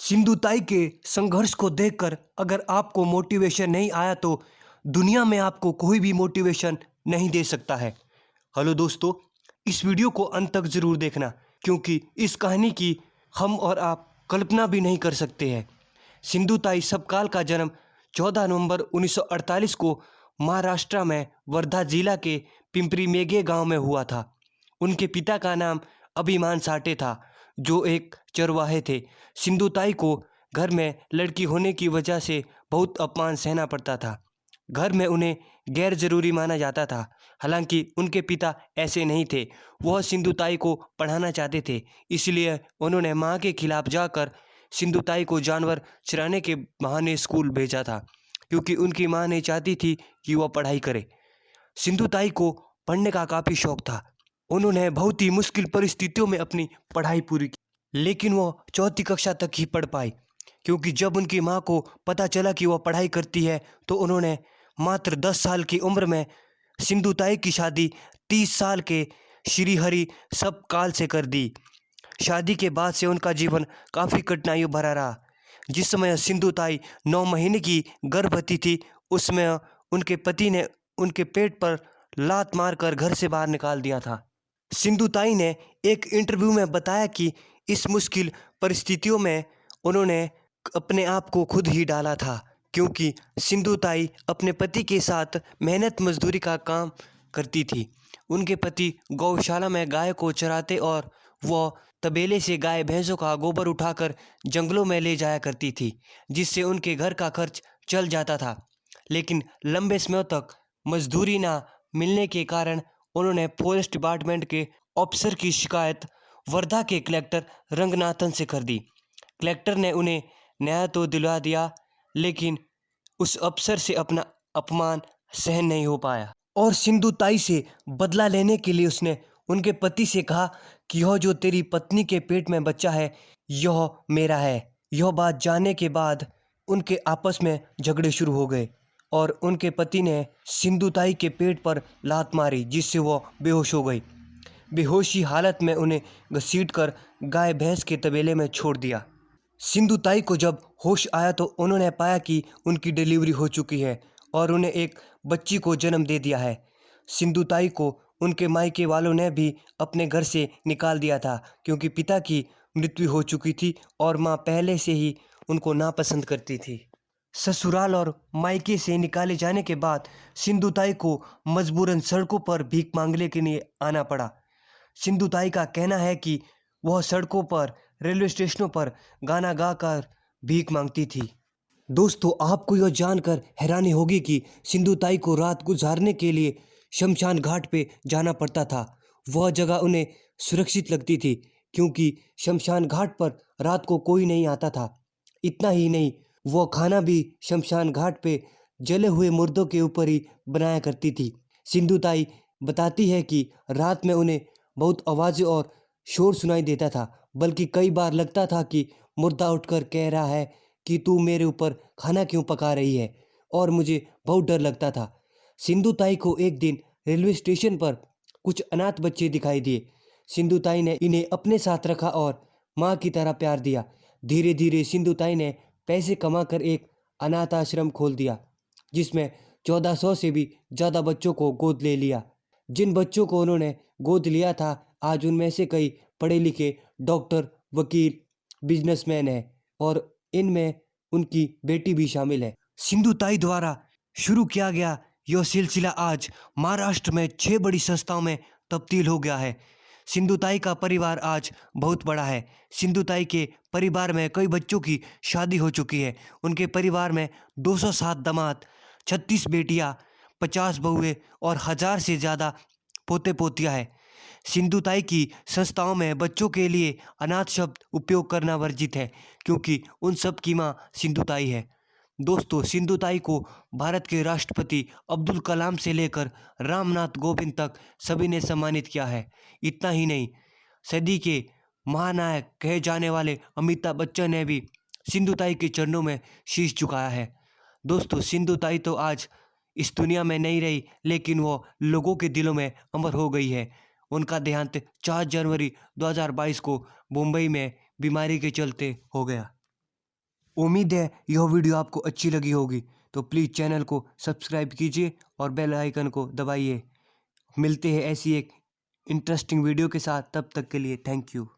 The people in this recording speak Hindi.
सिंधुताई के संघर्ष को देखकर अगर आपको मोटिवेशन नहीं आया तो दुनिया में आपको कोई भी मोटिवेशन नहीं दे सकता है। हेलो दोस्तों, इस वीडियो को अंत तक ज़रूर देखना क्योंकि इस कहानी की हम और आप कल्पना भी नहीं कर सकते हैं। सिंधुताई सबकाल का जन्म 14 नवंबर 1948 को महाराष्ट्र में वर्धा जिला के पिंपरी मेघे गांव में हुआ था। उनके पिता का नाम अभिमान साठे था, जो एक चरवाहे थे। सिंधुताई को घर में लड़की होने की वजह से बहुत अपमान सहना पड़ता था। घर में उन्हें गैर जरूरी माना जाता था। हालांकि उनके पिता ऐसे नहीं थे, वह सिंधुताई को पढ़ाना चाहते थे। इसलिए उन्होंने मां के खिलाफ जाकर सिंधुताई को जानवर चराने के बहाने स्कूल भेजा था, क्योंकि उनकी मां नहीं चाहती थी कि वह पढ़ाई करे। सिंधुताई को पढ़ने का काफ़ी शौक था। उन्होंने बहुत ही मुश्किल परिस्थितियों में अपनी पढ़ाई पूरी की, लेकिन वो चौथी कक्षा तक ही पढ़ पाई, क्योंकि जब उनकी माँ को पता चला कि वह पढ़ाई करती है तो उन्होंने मात्र 10 साल की उम्र में सिंधुताई की शादी 30 साल के श्रीहरि सबकाल से कर दी। शादी के बाद से उनका जीवन काफ़ी कठिनाइयों भरा रहा। जिस समय सिंधुताई 9 महीने की गर्भवती थी, उसमें उनके पति ने उनके पेट पर लात मारकर घर से बाहर निकाल दिया था। सिंधुताई ने एक इंटरव्यू में बताया कि इस मुश्किल परिस्थितियों में उन्होंने अपने आप को खुद ही डाला था, क्योंकि सिंधुताई अपने पति के साथ मेहनत मजदूरी का काम करती थी। उनके पति गौशाला में गाय को चराते और वह तबेले से गाय भैंसों का गोबर उठाकर जंगलों में ले जाया करती थी, जिससे उनके घर का खर्च चल जाता था। लेकिन लंबे समय तक मजदूरी ना मिलने के कारण उन्होंने फॉरेस्ट डिपार्टमेंट के ऑफिसर की शिकायत वर्धा के कलेक्टर रंगनाथन से कर दी। कलेक्टर ने उन्हें न्याय तो दिलवा दिया, लेकिन उस अफसर से अपना अपमान सहन नहीं हो पाया और सिंधुताई से बदला लेने के लिए उसने उनके पति से कहा कि यह जो तेरी पत्नी के पेट में बच्चा है, यह मेरा है। यह बात जानने के बाद उनके आपस में झगड़े शुरू हो गए और उनके पति ने सिंधुताई के पेट पर लात मारी, जिससे वह बेहोश हो गई। बेहोशी हालत में उन्हें घसीटकर गाय भैंस के तबेले में छोड़ दिया। सिंधुताई को जब होश आया तो उन्होंने पाया कि उनकी डिलीवरी हो चुकी है और उन्हें एक बच्ची को जन्म दे दिया है। सिंधुताई को उनके मायके वालों ने भी अपने घर से निकाल दिया था, क्योंकि पिता की मृत्यु हो चुकी थी और माँ पहले से ही उनको नापसंद करती थी। ससुराल और मायके से निकाले जाने के बाद सिंधुताई को मजबूरन सड़कों पर भीख मांगने के लिए आना पड़ा। सिंधुताई का कहना है कि वह सड़कों पर, रेलवे स्टेशनों पर गाना गाकर भीख मांगती थी। दोस्तों, आपको यह जानकर हैरानी होगी कि सिंधुताई को रात गुजारने के लिए शमशान घाट पे जाना पड़ता था। वह जगह उन्हें सुरक्षित लगती थी, क्योंकि शमशान घाट पर रात को कोई नहीं आता था। इतना ही नहीं, वह खाना भी शमशान घाट पे जले हुए मुर्दों के ऊपर ही बनाया करती थी। सिंधुताई बताती है कि रात में उन्हें बहुत आवाज़ें और शोर सुनाई देता था, बल्कि कई बार लगता था कि मुर्दा उठकर कह रहा है कि तू मेरे ऊपर खाना क्यों पका रही है, और मुझे बहुत डर लगता था। सिंधुताई को एक दिन रेलवे स्टेशन पर कुछ अनाथ बच्चे दिखाई दिए। सिंधुताई ने इन्हें अपने साथ रखा और माँ की तरह प्यार दिया। धीरे धीरे सिंधुताई ने पैसे कमाकर एक अनाथ आश्रम खोल दिया, जिसमें 1400 से भी ज़्यादा बच्चों को गोद ले लिया। जिन बच्चों को उन्होंने गोद लिया था, आज उनमें से कई पढ़े लिखे डॉक्टर, वकील, बिजनेसमैन हैं और इनमें उनकी बेटी भी शामिल है। सिंधुताई द्वारा शुरू किया गया यह सिलसिला आज महाराष्ट्र में 6 बड़ी संस्थाओं में तब्दील हो गया है। सिंधुताई का परिवार आज बहुत बड़ा है। सिंधुताई के परिवार में कई बच्चों की शादी हो चुकी है। उनके परिवार में 207 दामाद, 36 बेटियां, 50 बहुएं और 1000 से ज़्यादा पोते पोतियां हैं। सिंधुताई की संस्थाओं में बच्चों के लिए अनाथ शब्द उपयोग करना वर्जित है, क्योंकि उन सब की माँ सिंधुताई है। दोस्तों, सिंधुताई को भारत के राष्ट्रपति अब्दुल कलाम से लेकर रामनाथ कोविंद तक सभी ने सम्मानित किया है। इतना ही नहीं, सदी के महानायक कहे जाने वाले अमिताभ बच्चन ने भी सिंधुताई के चरणों में शीश झुकाया है। दोस्तों, सिंधुताई तो आज इस दुनिया में नहीं रही, लेकिन वो लोगों के दिलों में अमर हो गई है। उनका देहांत 4 जनवरी 2022 को मुंबई में बीमारी के चलते हो गया। उम्मीद है यह वीडियो आपको अच्छी लगी होगी, तो प्लीज़ चैनल को सब्सक्राइब कीजिए और बेल आइकन को दबाइए। मिलते हैं ऐसी एक इंटरेस्टिंग वीडियो के साथ, तब तक के लिए थैंक यू।